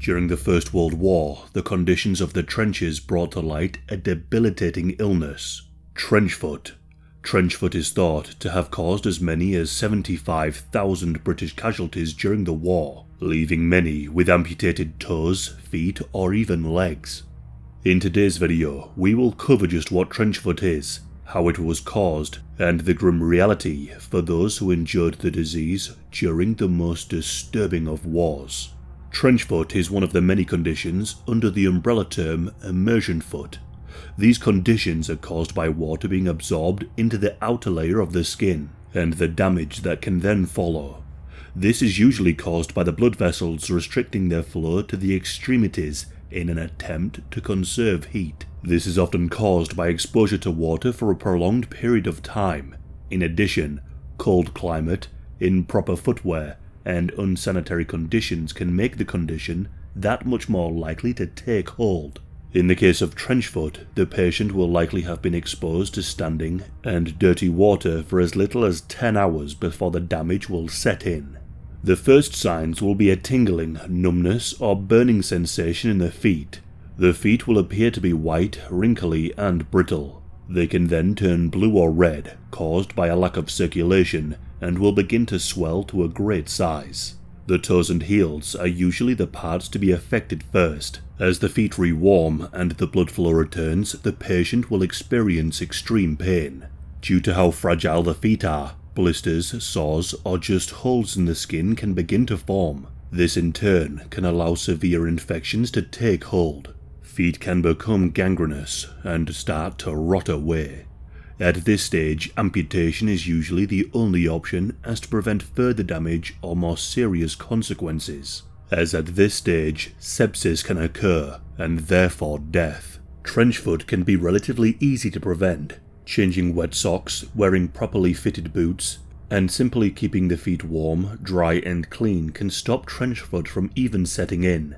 During the First World War, the conditions of the trenches brought to light a debilitating illness: trench foot. Trench foot is thought to have caused as many as 75,000 British casualties during the war, leaving many with amputated toes, feet, or even legs. In today's video, we will cover just what trench foot is, how it was caused, and the grim reality for those who endured the disease during the most disturbing of wars. Trench foot is one of the many conditions under the umbrella term immersion foot. These conditions are caused by water being absorbed into the outer layer of the skin, and the damage that can then follow. This is usually caused by the blood vessels restricting their flow to the extremities in an attempt to conserve heat. This is often caused by exposure to water for a prolonged period of time. In addition, cold climate, improper footwear, and unsanitary conditions can make the condition that much more likely to take hold. In the case of trench foot, the patient will likely have been exposed to standing and dirty water for as little as 10 hours before the damage will set in. The first signs will be a tingling, numbness, or burning sensation in the feet. The feet will appear to be white, wrinkly, and brittle. They can then turn blue or red, caused by a lack of circulation, and will begin to swell to a great size. The toes and heels are usually the parts to be affected first. As the feet rewarm and the blood flow returns, the patient will experience extreme pain. Due to how fragile the feet are, blisters, sores, or just holes in the skin can begin to form. This in turn can allow severe infections to take hold. Feet can become gangrenous and start to rot away. At this stage, amputation is usually the only option as to prevent further damage or more serious consequences, as at this stage, sepsis can occur and therefore death. Trench foot can be relatively easy to prevent. Changing wet socks, wearing properly fitted boots, and simply keeping the feet warm, dry and clean can stop trench foot from even setting in.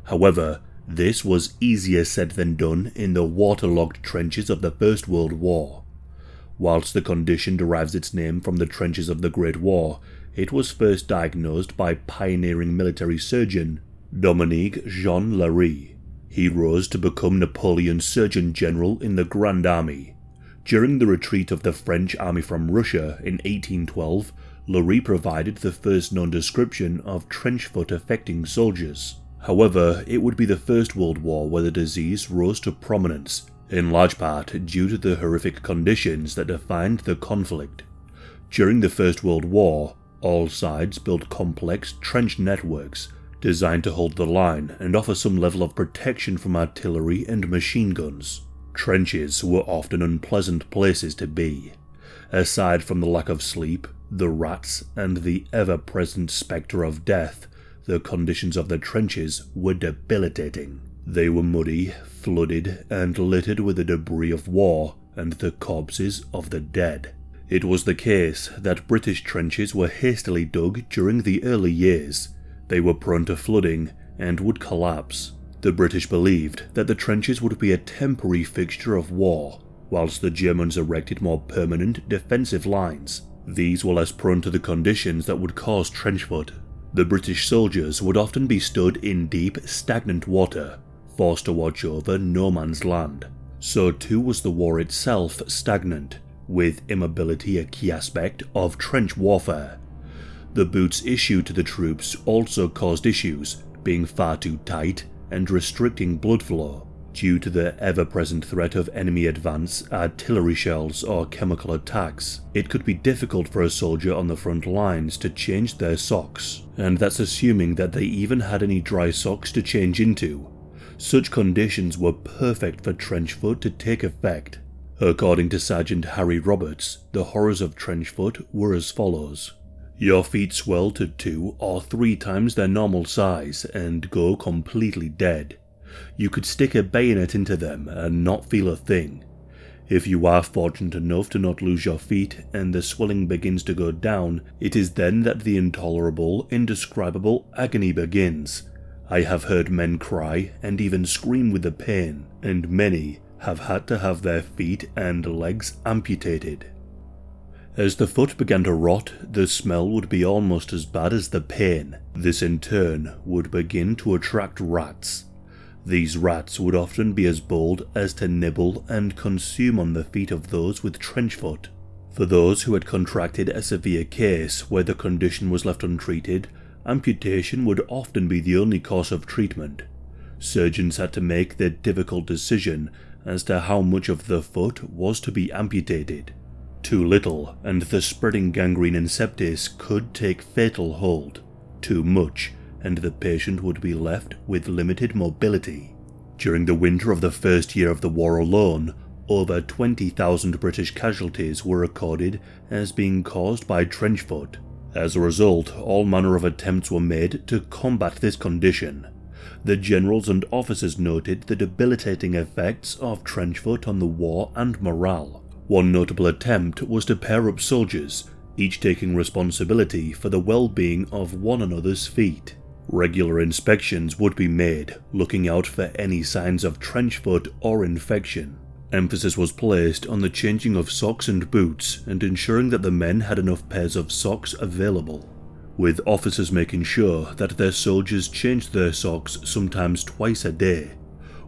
However, this was easier said than done in the waterlogged trenches of the First World War. Whilst the condition derives its name from the trenches of the Great War, it was first diagnosed by pioneering military surgeon Dominique Jean Larrey. He rose to become Napoleon's Surgeon General in the Grand Army. During the retreat of the French army from Russia in 1812, Larrey provided the first known description of trench foot affecting soldiers. However, it would be the First World War where the disease rose to prominence, in large part due to the horrific conditions that defined the conflict. During the First World War, all sides built complex trench networks designed to hold the line and offer some level of protection from artillery and machine guns. Trenches were often unpleasant places to be. Aside from the lack of sleep, the rats, and the ever-present spectre of death, the conditions of the trenches were debilitating. They were muddy, flooded, and littered with the debris of war and the corpses of the dead. It was the case that British trenches were hastily dug during the early years. They were prone to flooding and would collapse. The British believed that the trenches would be a temporary fixture of war, whilst the Germans erected more permanent defensive lines. These were less prone to the conditions that would cause trench foot. The British soldiers would often be stood in deep, stagnant water, forced to watch over no man's land. So too was the war itself stagnant, with immobility a key aspect of trench warfare. The boots issued to the troops also caused issues, being far too tight and restricting blood flow. Due to the ever-present threat of enemy advance, artillery shells, or chemical attacks, it could be difficult for a soldier on the front lines to change their socks, and that's assuming that they even had any dry socks to change into. Such conditions were perfect for trench foot to take effect. According to Sergeant Harry Roberts, the horrors of trench foot were as follows. Your feet swell to 2 or 3 times their normal size and go completely dead. You could stick a bayonet into them and not feel a thing. If you are fortunate enough to not lose your feet and the swelling begins to go down, it is then that the intolerable, indescribable agony begins. I have heard men cry and even scream with the pain, and many have had to have their feet and legs amputated. As the foot began to rot, the smell would be almost as bad as the pain. This in turn would begin to attract rats. These rats would often be as bold as to nibble and consume on the feet of those with trench foot. For those who had contracted a severe case where the condition was left untreated, amputation would often be the only course of treatment. Surgeons had to make the difficult decision as to how much of the foot was to be amputated. Too little, and the spreading gangrene and sepsis could take fatal hold. Too much, and the patient would be left with limited mobility. During the winter of the first year of the war alone, over 20,000 British casualties were recorded as being caused by trench foot. As a result, all manner of attempts were made to combat this condition. The generals and officers noted the debilitating effects of trench foot on the war and morale. One notable attempt was to pair up soldiers, each taking responsibility for the well-being of one another's feet. Regular inspections would be made, looking out for any signs of trench foot or infection. Emphasis was placed on the changing of socks and boots and ensuring that the men had enough pairs of socks available, with officers making sure that their soldiers changed their socks sometimes twice a day.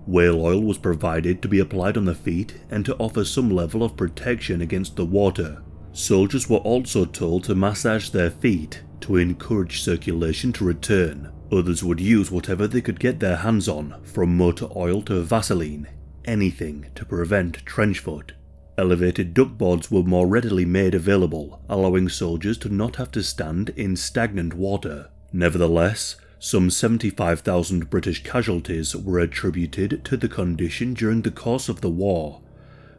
Whale oil was provided to be applied on the feet and to offer some level of protection against the water. Soldiers were also told to massage their feet to encourage circulation to return. Others would use whatever they could get their hands on, from motor oil to Vaseline, anything to prevent trench foot. Elevated duckboards were more readily made available, allowing soldiers to not have to stand in stagnant water. Nevertheless, some 75,000 British casualties were attributed to the condition during the course of the war.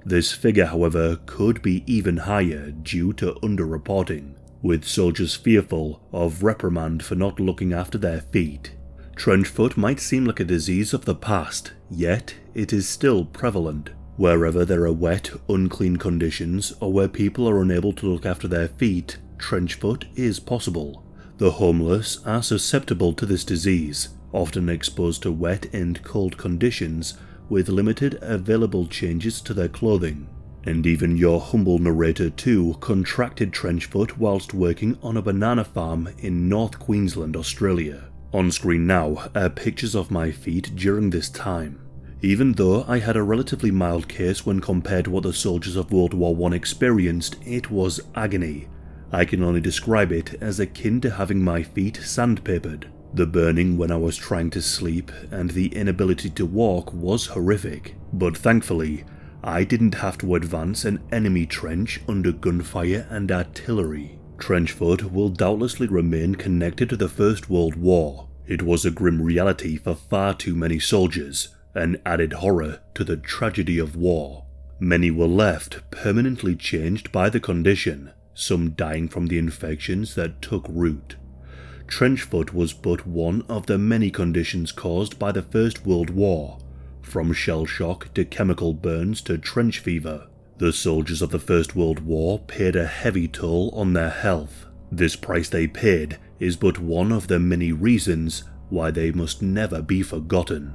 This figure, however, could be even higher due to underreporting, with soldiers fearful of reprimand for not looking after their feet. Trench foot might seem like a disease of the past, yet it is still prevalent. Wherever there are wet, unclean conditions, or where people are unable to look after their feet, trench foot is possible. The homeless are susceptible to this disease, often exposed to wet and cold conditions with limited available changes to their clothing. And even your humble narrator too contracted trench foot whilst working on a banana farm in North Queensland, Australia. On screen now are pictures of my feet during this time. Even though I had a relatively mild case when compared to what the soldiers of World War I experienced, it was agony. I can only describe it as akin to having my feet sandpapered. The burning when I was trying to sleep and the inability to walk was horrific, but thankfully, I didn't have to advance an enemy trench under gunfire and artillery. Trench foot will doubtlessly remain connected to the First World War. It was a grim reality for far too many soldiers, an added horror to the tragedy of war. Many were left permanently changed by the condition, some dying from the infections that took root. Trench foot was but one of the many conditions caused by the First World War, from shell shock to chemical burns to trench fever. The soldiers of the First World War paid a heavy toll on their health. This price they paid is but one of the many reasons why they must never be forgotten.